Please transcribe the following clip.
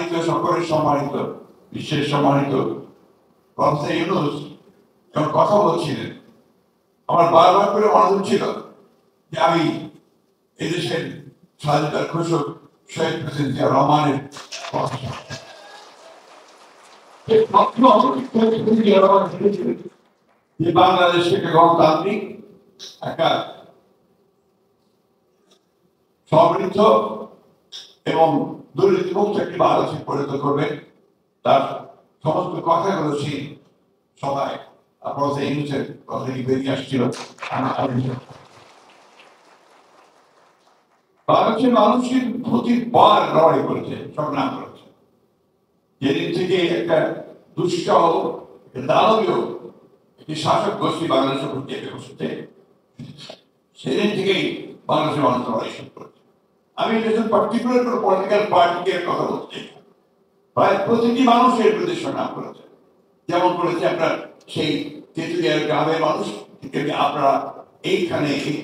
সম্মানিত, সকলের সম্মানিত, বিশ্বের সম্মানিত প্রফেসর ইউনূস যখন কথা বলছিলেন, আমার বারবার করে মনে হচ্ছিল যে আমি এদেশের স্বাধীনতার ঘোষক শহীদ প্রেসিডেন্ট জিয়া রহমানের যে বাংলাদেশ একটা গণতান্ত্রিক, একটা সমৃদ্ধ এবং দুর্নীতিমুক্ত একটি বাংলাদেশে পরিণত করবে, তার সমস্ত কথাগুলো সেই সবাই প্রফেসর ইউনূসের কথা বেরিয়ে আসছিল। বাংলাদেশের মানুষের প্রতিবার লড়াই করেছে, সংগ্রাম করেছে। যেদিন থেকে একটা দুঃসহ দানবীয় একটি শাসক গোষ্ঠী বাংলাদেশের উপর চেপে বসেছে, সেদিন থেকেই বাংলাদেশের মানুষ লড়াই শুরু করেছে। আমি পার্টিকুলার কোনো পলিটিক্যাল পার্টিকে কথা বলতে, প্রায় প্রতিটি মানুষের বিরুদ্ধে সংগ্রাম করেছে। যেমন করেছে আপনার সেই তেঁতুলিয়ার গ্রামের মানুষ, আপনারা এইখানে এই